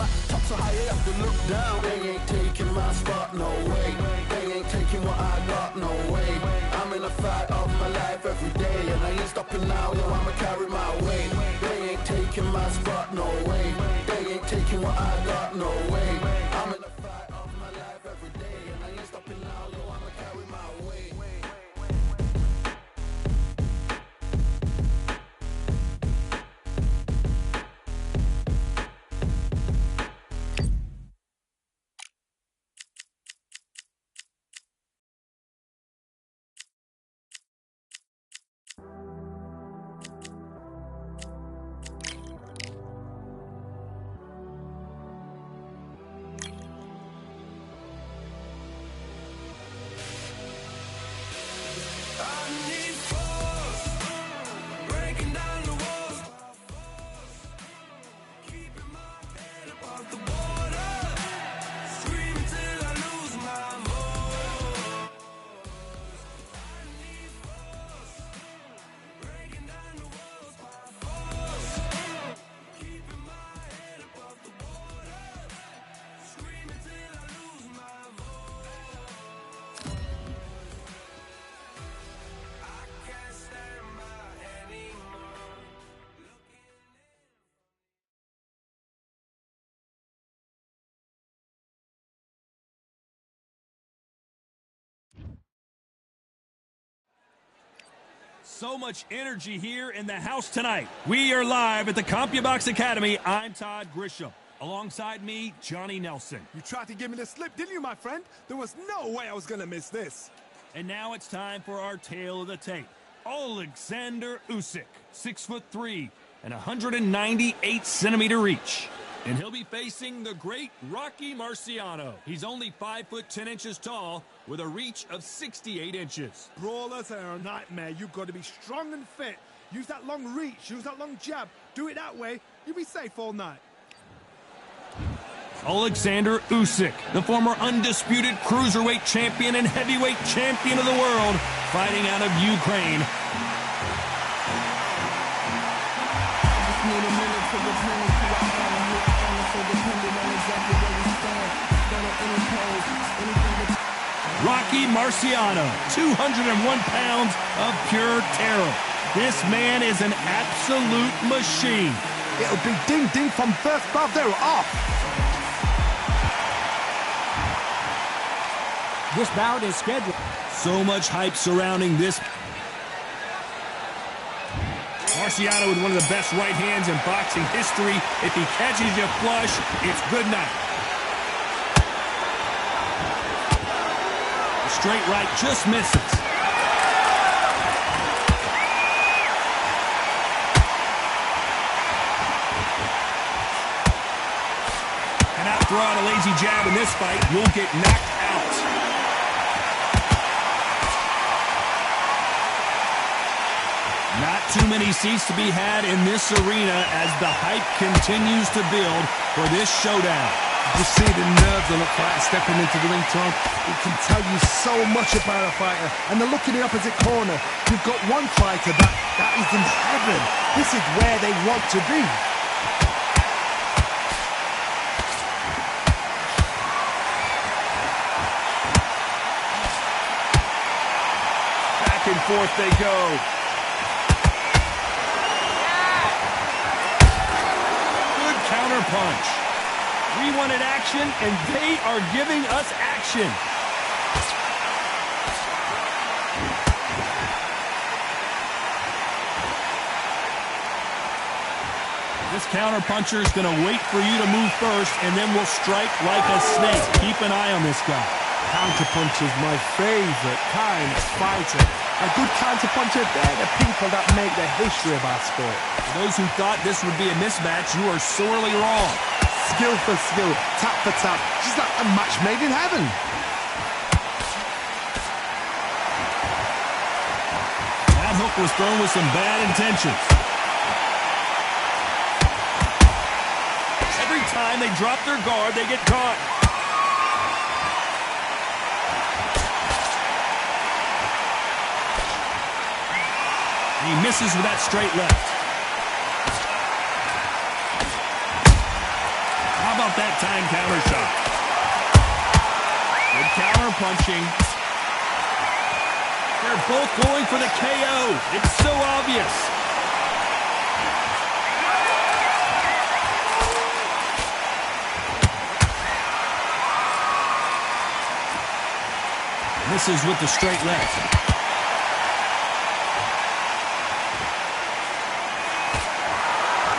my top so high, I have to look down. They ain't taking my spot, no way. They ain't taking what I got, no way. I'm in a fight of my life every day, and I ain't stopping now, yo, I'ma carry my weight. They ain't taking my spot, no way. They ain't taking what I got, no way. I'm in a fight of my life every day, and I ain't stopping now, yo, I'ma carry my weight. So much energy here in the house tonight. We are live at the CompuBox Academy. I'm Todd Grisham. Alongside me, Johnny Nelson. You tried to give me the slip, didn't you, my friend? There was no way I was going to miss this. And now it's time for our tale of the tape. Alexander Usyk, 6'3" and 198-centimeter reach. And he'll be facing the great Rocky Marciano. He's only 5'10" tall with a reach of 68 inches. Brawlers are a nightmare. You've got to be strong and fit. Use that long reach, use that long jab. Do it that way, you'll be safe all night. Alexander Usyk, the former undisputed cruiserweight champion and heavyweight champion of the world, fighting out of Ukraine. Just need a minute to replenish who I am and who I am, so depending on exactly where we stand, stand at any pose, anything that... Rocky Marciano, 201 pounds of pure terror. This man is an absolute machine. It'll be ding-ding from first bout. They're off. This bout is scheduled. So much hype surrounding this. Marciano with one of the best right hands in boxing history. If he catches you flush, it's good night. The straight right just misses. And out throw out a lazy jab in this fight, you'll get knocked out. Not too many seats to be had in this arena as the hype continues to build for this showdown. You see the nerves on a fighter stepping into the ring, Tom. It can tell you so much about a fighter. And the look in the opposite corner. You've got one fighter that is in heaven. This is where they want to be. Back and forth they go. Counter punch. We wanted action, and they are giving us action. This counter puncher is going to wait for you to move first, and then will strike like a snake. Keep an eye on this guy. Counter puncher is my favorite kind of fighter. A good counter puncher, they're the people that make the history of our sport. For those who thought this would be a mismatch, you are sorely wrong. Skill for skill, tap for tap, just like a match made in heaven. That hook was thrown with some bad intentions. Every time they drop their guard, they get caught. He misses with that straight left. How about about that time counter shot. Good counter punching. They're both going for the KO. It's so obvious. Misses with the straight left.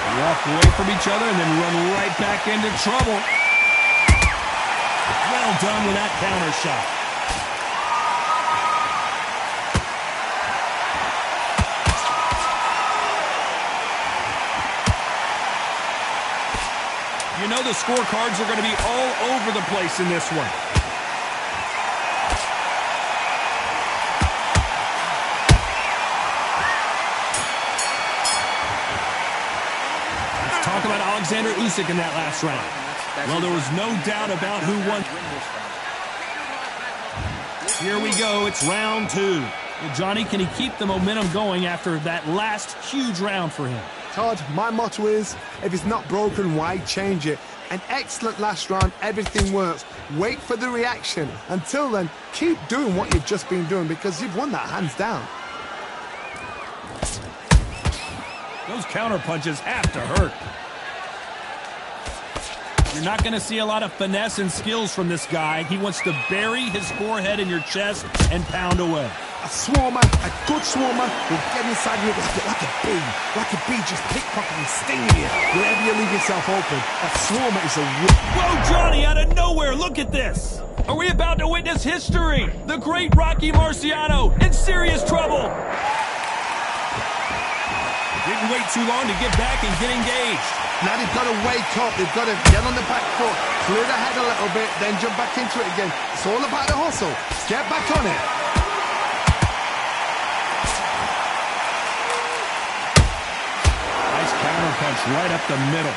They walk away from each other and then run right back into trouble. Well done with that counter shot. You know the scorecards are going to be all over the place in this one. Let's talk about Alexander Usyk in that last round. Well, there was no doubt about who won. Here we go. It's round 2. Well, Johnny, can he keep the momentum going after that last huge round for him? Todd, my motto is, if it's not broken, why change it? An excellent last round, everything works. Wait for the reaction. Until then, keep doing what you've just been doing because you've won that hands down. Those counter punches have to hurt. You're not going to see a lot of finesse and skills from this guy. He wants to bury his forehead in your chest and pound away. A swarmer, a good swarmer, will get inside you like a bee. Like a bee just pickpocketing, stinging you wherever you leave yourself open. A swarmer is a... Whoa, Johnny, out of nowhere, look at this. Are we about to witness history? The great Rocky Marciano in serious trouble. Didn't wait too long to get back and get engaged. Now they've got to wake up, they've got to get on the back foot, clear the head a little bit, then jump back into it again. It's all about the hustle. Get back on it. Nice counter punch right up the middle.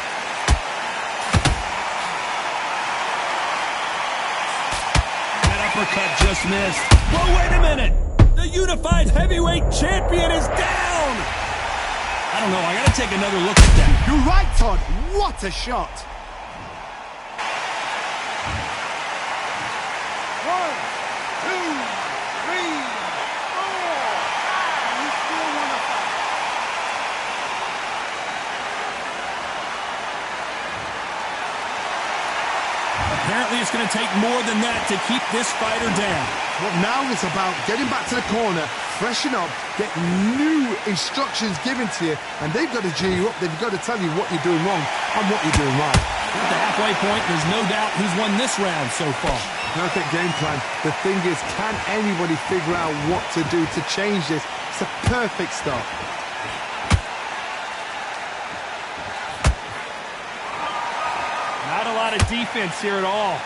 That uppercut just missed. Whoa, wait a minute! The unified heavyweight champion is down! I don't know, I gotta take another look at that. You're right, Todd. What a shot. 1, 2, 3, 4. You still want to fight. Apparently it's gonna take more than that to keep this fighter down. Well, now it's about getting back to the corner, freshen up, get new instructions given to you, and they've got to G you up. They've got to tell you what you're doing wrong and what you're doing right. At the halfway point, there's no doubt who's won this round so far. Perfect game plan. The thing is, can anybody figure out what to do to change this? It's a perfect start. Not a lot of defense here at all.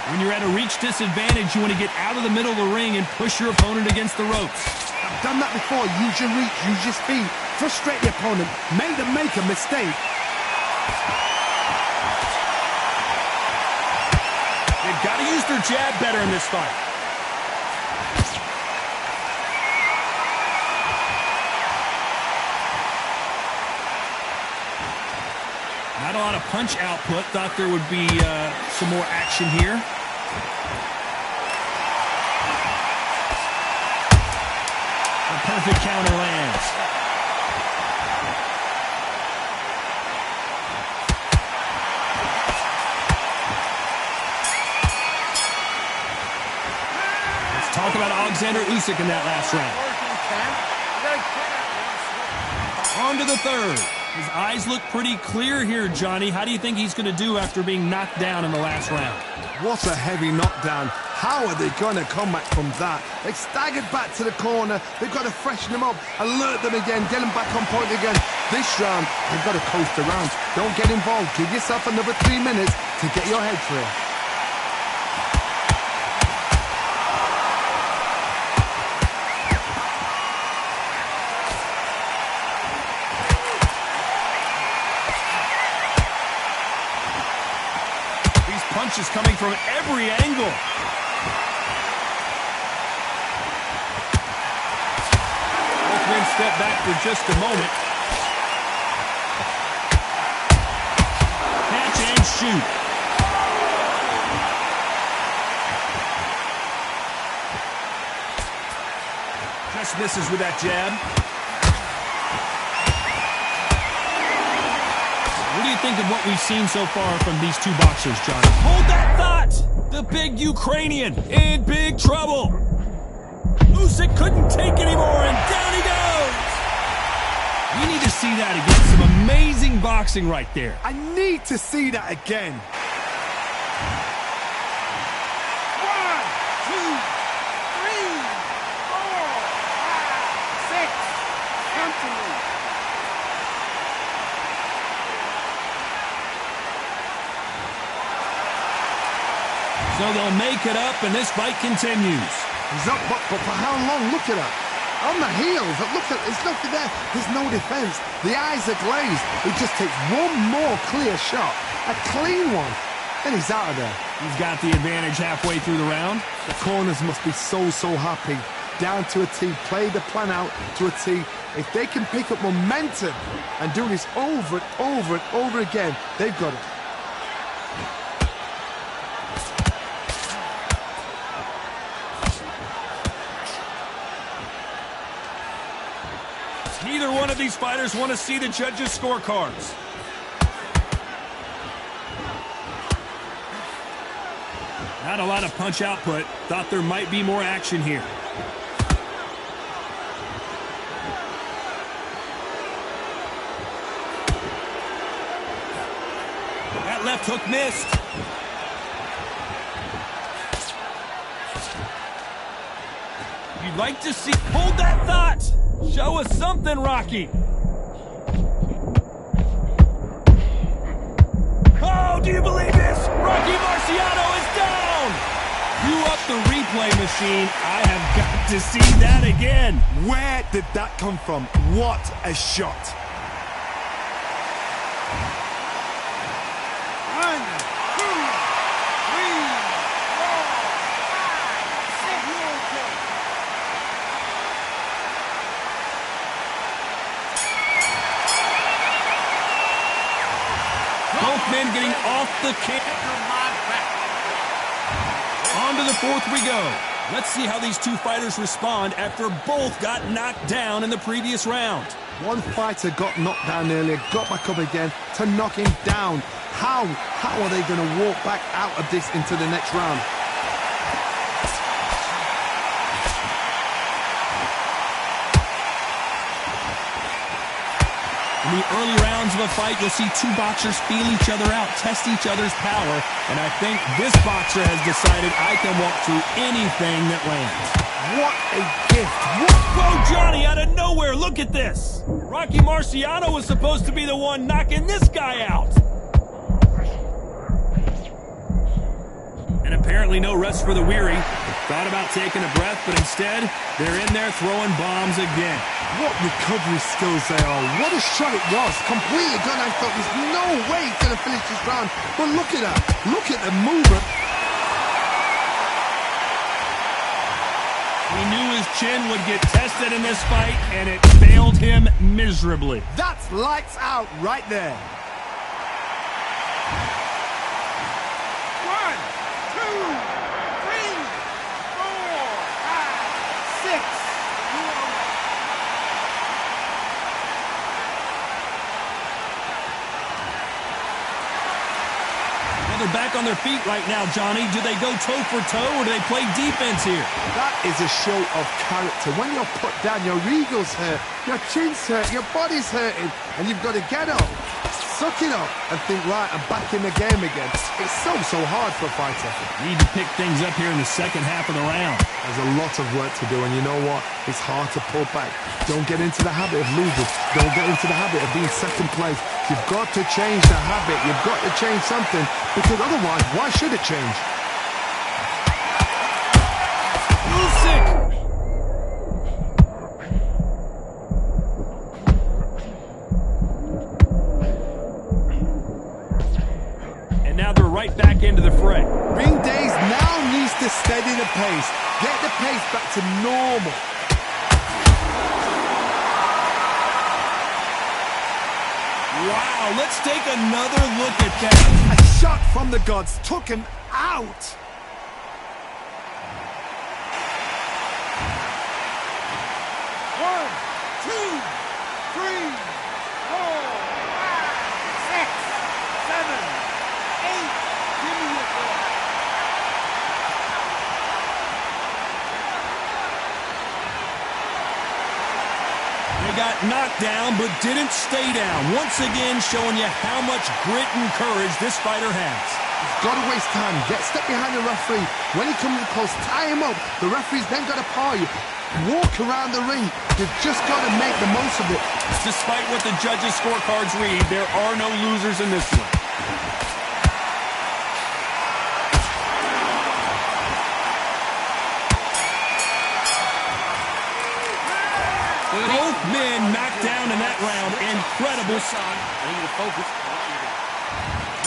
When you're at a reach disadvantage, you want to get out of the middle of the ring and push your opponent against the ropes. I've done that before. Use your reach, use your speed. Frustrate the opponent. Make them make a mistake. They've got to use their jab better in this fight. Not a lot of punch output. Thought there would be some more action here. A perfect counter lands. Let's talk about Alexander Usyk in that last round. On to the third. His eyes look pretty clear here, Johnny. How do you think he's going to do after being knocked down in the last round? What a heavy knockdown. How are they going to come back from that? They staggered back to the corner. They've got to freshen them up, alert them again, get them back on point again. This round, they've got to coast around. Don't get involved. Give yourself another 3 minutes to get your head clear. Punches coming from every angle. step back for just a moment. Catch and shoot. Just misses with that jab. What do you think of what we've seen so far from these two boxers, Johnny? Hold that thought! The big Ukrainian in big trouble. Usyk couldn't take anymore, and down he goes! We need to see that again. Some amazing boxing right there. I need to see that again. 1, 2, 3, 4, 5, 6. Come to me. So they'll make it up, and this fight continues. He's up, but for how long? Look at that. On the heels, look at there. There's no defense. The eyes are glazed. He just takes one more clear shot, a clean one, and he's out of there. He's got the advantage halfway through the round. The corners must be so happy. Down to a T, play the plan out to a T. If they can pick up momentum and do this over and over and over again, they've got it. Neither one of these fighters want to see the judges' scorecards. Not a lot of punch output. Thought there might be more action here. That left hook missed. You'd like to see... Hold that thought! Show us something, Rocky. Oh, do you believe this? Rocky Marciano is down! Cue up the replay machine. I have got to see that again. Where did that come from? What a shot. 1, 2, 3, 4, 5, 6. Both men getting off the kick. On to the fourth we go. Let's see how these two fighters respond after both got knocked down in the previous round. One fighter got knocked down earlier, got back up again to knock him down. How are they going to walk back out of this into the next round? In the early rounds of a fight, you'll see two boxers feel each other out, test each other's power, and I think this boxer has decided I can walk through anything that lands. What a gift! Whoa, Johnny, out of nowhere, look at this! Rocky Marciano was supposed to be the one knocking this guy out. And apparently no rest for the weary. Thought about taking a breath, but instead, they're in there throwing bombs again. What recovery skills they are. What a shot it was. Completely gone. I thought there's no way he's going to finish this round. But look at that. Look at the movement. He knew his chin would get tested in this fight, and it failed him miserably. That's lights out right there. 1, 2, They're back on their feet right now, Johnny. Do they go toe for toe or do they play defense here? That is a show of character. When you're put down, your ego's hurt, your chin's hurt, your body's hurting, and you've got to get up, suck it up, and think, right, I'm back in the game again. It's so hard for a fighter. Need to pick things up here in the second half of the round. There's a lot of work to do, and you know what? It's hard to pull back. Don't get into the habit of losing. Don't get into the habit of being second place. You've got to change the habit. You've got to change something, because otherwise, why should it change? Usyk! And now they're right back into the fray. Ring Days now needs to steady the pace. Get the pace back to normal. Wow, let's take another look at that. A shot from the gods took him out. One, two, three, 4, 5, 6, 7, 8. Give me your ball. They got knocked down, but didn't stay down. Once again, showing you how much grit and courage this fighter has. He's got to waste time. Get step behind the referee. When he comes close, tie him up. The referee's then got to paw you. Walk around the ring. You've just got to make the most of it. Despite what the judges' scorecards read, there are no losers in this one. Both men knocked down in that round. Incredible.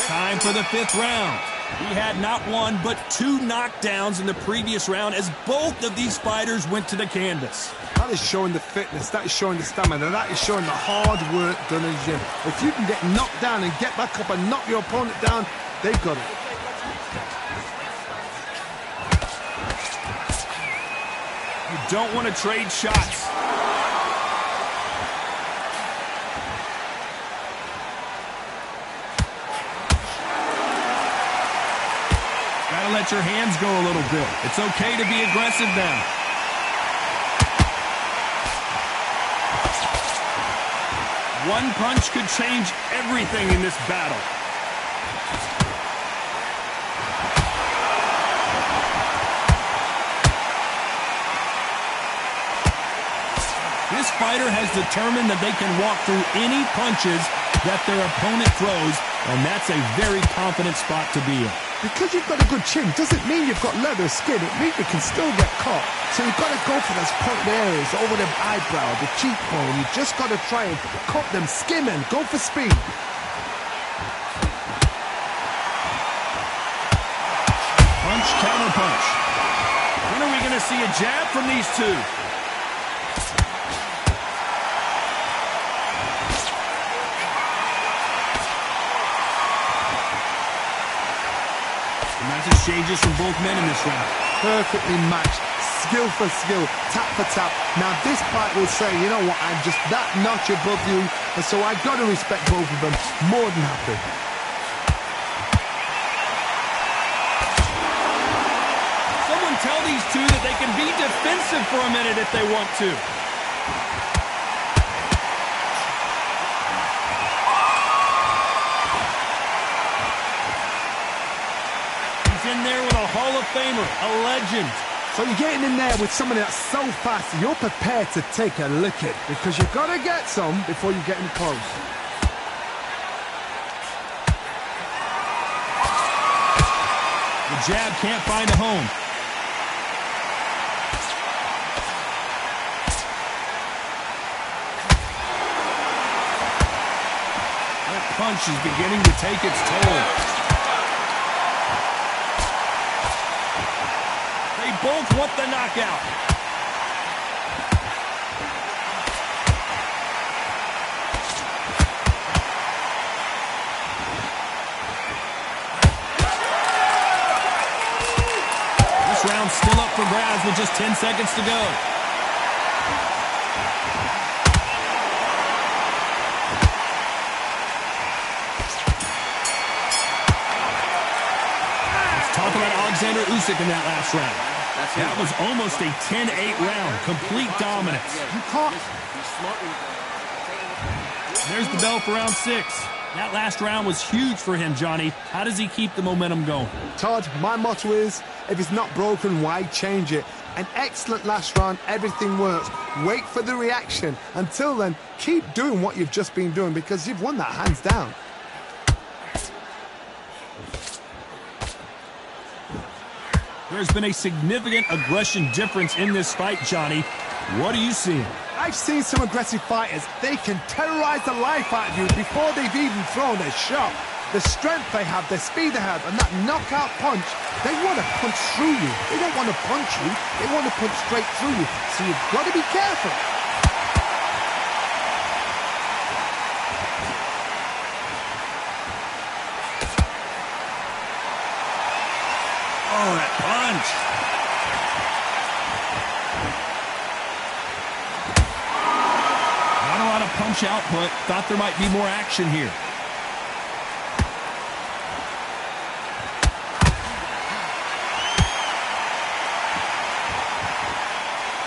Time for the 5th round. He had not one, but 2 knockdowns in the previous round as both of these fighters went to the canvas. That is showing the fitness, that is showing the stamina, that is showing the hard work done in the gym. If you can get knocked down and get back up and knock your opponent down, they've got it. You don't want to trade shots. Gotta let your hands go a little bit. It's okay to be aggressive now. One punch could change everything in this battle. This fighter has determined that they can walk through any punches that their opponent throws, and that's a very confident spot to be in. Because you've got a good chin doesn't mean you've got leather skin. It means you can still get caught. So you've got to go for those pointed areas over the eyebrow, the cheekbone. You've just got to try and cut them, skim and go for speed. Punch, counter punch. When are we going to see a jab from these two? Exchanges from both men in this round. Perfectly matched, skill for skill, tap for tap. Now this fight will say, you know what, I'm just that notch above you, and so I've got to respect both of them. More than happy. Someone tell these two that they can be defensive for a minute if they want to. In there with a Hall of Famer, a legend. So you're getting in there with somebody that's so fast, you're prepared to take a licking because you've got to get some before you get in close. The jab can't find a home. That punch is beginning to take its toll. Both want the knockout. This round's still up for grabs with just 10 seconds to go. Let's talk about Alexander Usyk in that last round. That was almost a 10-8 round. Complete dominance. You caught. There's the bell for round 6. That last round was huge for him, Johnny. How does he keep the momentum going? Todd, my motto is, if it's not broken, why change it? An excellent last round, everything works. Wait for the reaction. Until then, keep doing what you've just been doing because you've won that hands down. There's been a significant aggression difference in this fight, Johnny. What are you seeing? I've seen some aggressive fighters. They can terrorize the life out of you before they've even thrown a shot. The strength they have, the speed they have, and that knockout punch, they want to punch through you. They don't want to punch you. They want to punch straight through you. So you've got to be careful. punch output. Thought there might be more action here.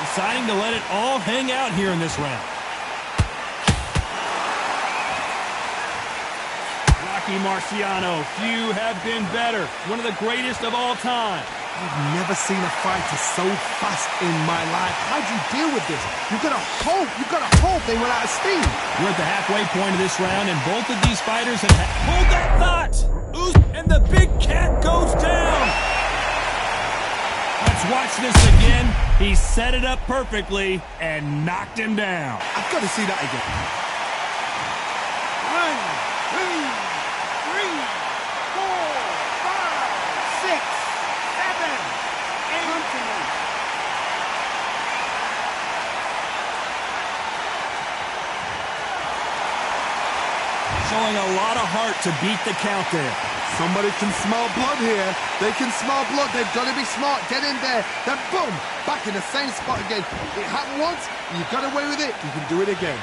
Deciding to let it all hang out here in this round. Rocky Marciano, few have been better. One of the greatest of all time. I've never seen a fighter so fast in my life. How do you deal with this? You've got to hope they run out of steam. We're at the halfway point of this round, and both of these fighters have hold that thought. And the big cat goes down. Let's watch this again. He set it up perfectly and knocked him down. I've got to see that again. 1, 2, 3, 4, 5, 6, 7, 8, showing a lot of heart to beat the count there. Somebody can smell blood here. They can smell blood. They've got to be smart. Get in there. Then boom, back in the same spot again. It happened once. You got away with it. You can do it again.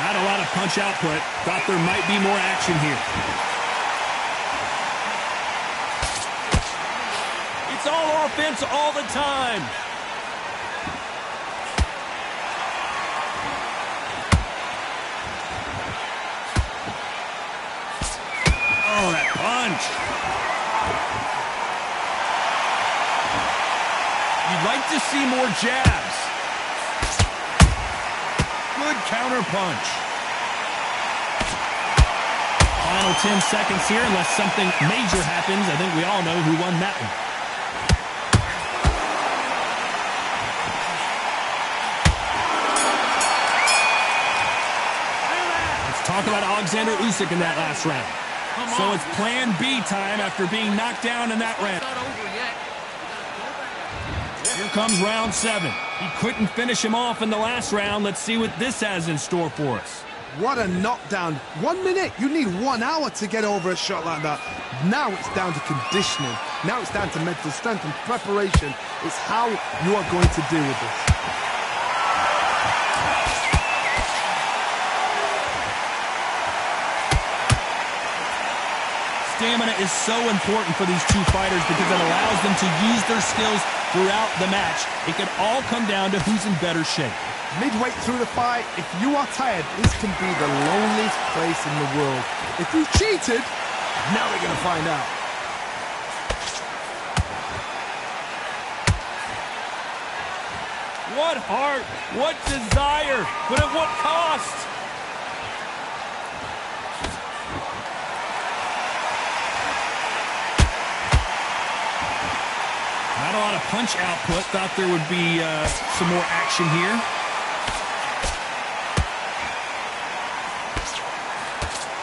Not a lot of punch output. Thought there might be more action here. It's all offense all the time. Oh, that punch. You'd like to see more jabs. Good counter punch. Final 10 seconds here, unless something major happens. I think we all know who won that one. Let's talk about Alexander Usyk in that last round. So it's plan B time after being knocked down in that round. Here comes round 7. He couldn't finish him off in the last round. Let's see what this has in store for us. What a knockdown. 1 minute. You need 1 hour to get over a shot like that. Now it's down to conditioning. Now it's down to mental strength and preparation. It's how you are going to deal with this. Stamina is so important for these two fighters because it allows them to use their skills throughout the match. It can all come down to who's in better shape. Midway through the fight, if you are tired, this can be the loneliest place in the world. If you cheated, now we're going to find out. What heart, what desire, but at what cost? Not a lot of punch output. Thought there would be some more action here.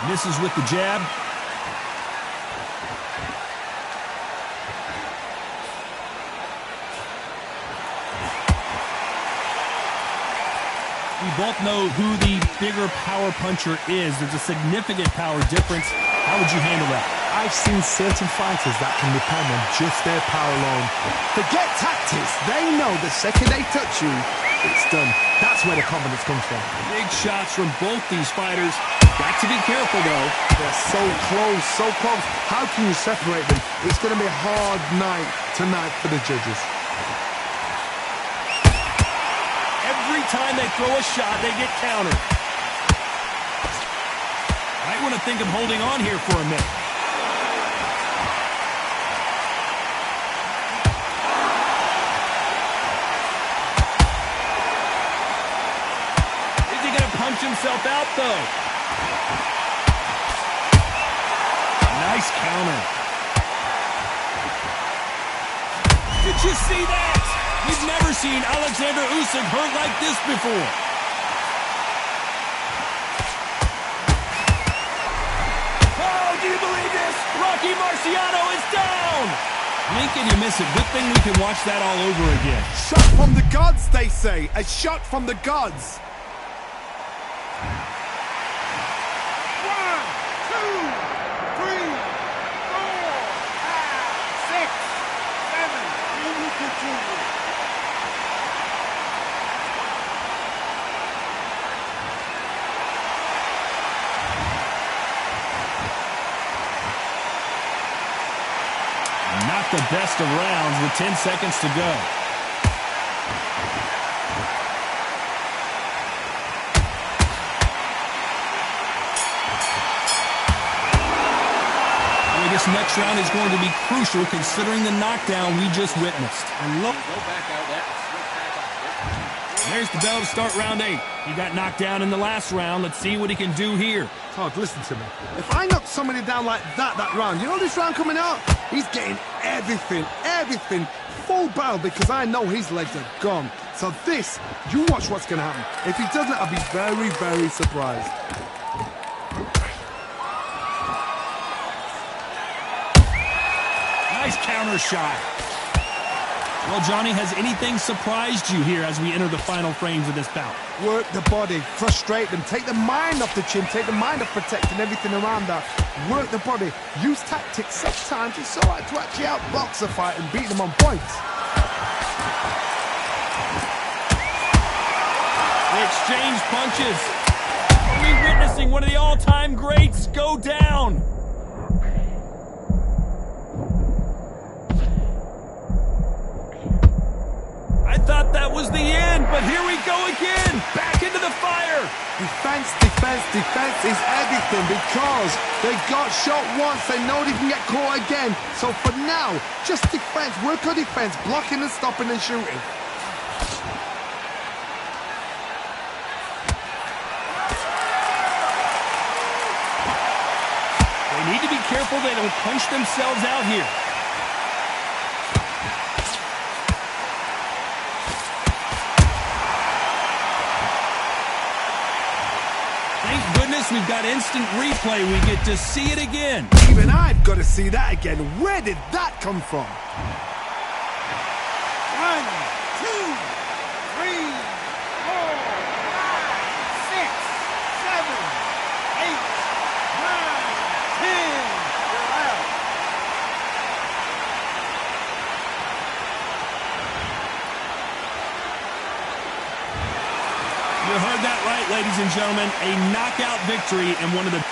Misses with the jab. We both know who the bigger power puncher is. There's a significant power difference. How would you handle that? I've seen certain fighters that can depend on just their power alone. Forget tactics. They know the second they touch you, it's done. That's where the confidence comes from. Big shots from both these fighters. Got to be careful, though. They're so close, so close. How can you separate them? It's going to be a hard night tonight for the judges. Every time they throw a shot, they get countered. Might want to think of holding on here for a minute. Is he going to punch himself out, though? Nice counter. Did you see that? We've never seen Alexander Usyk hurt like this before. Oh, do you believe this? Rocky Marciano is down. Blink and you miss it. Good thing we can watch that all over again. Shot from the gods, they say. A shot from the gods. 1, 2, 3, 4, 5, 6, Not the best of rounds with 10 seconds to go. This next round is going to be crucial considering the knockdown we just witnessed. And look. There's the bell to start round 8. He got knocked down in the last round. Let's see what he can do here. Todd, listen to me. If I knock somebody down like that round, you know this round coming out? He's getting everything, full barrel because I know his legs are gone. So this, you watch what's going to happen. If he doesn't, I'll be very, very surprised. Nice counter shot. Well, Johnny, has anything surprised you here as we enter the final frames of this bout? Work the body, frustrate them, take the mind off the chin, take the mind off protecting everything around that. Work the body, use tactics. Sometimes it's all right to actually outbox a fight and beat them on points. They exchange punches. Are we witnessing one of the all-time greats go down? I thought that was the end, but here we go again. Back into the fire. Defense is everything because they got shot once. They know they can get caught again. So for now, just defense, work on defense, blocking and stopping and shooting. They need to be careful they don't punch themselves out here. Thank goodness we've got instant replay. We get to see it again. Even I've got to see that again. Where did that come from? 1, 2, 3, 4, 5, 6, 7, 8, 9, 10. You're out. You heard that right, ladies and gentlemen. A knockout victory and one of the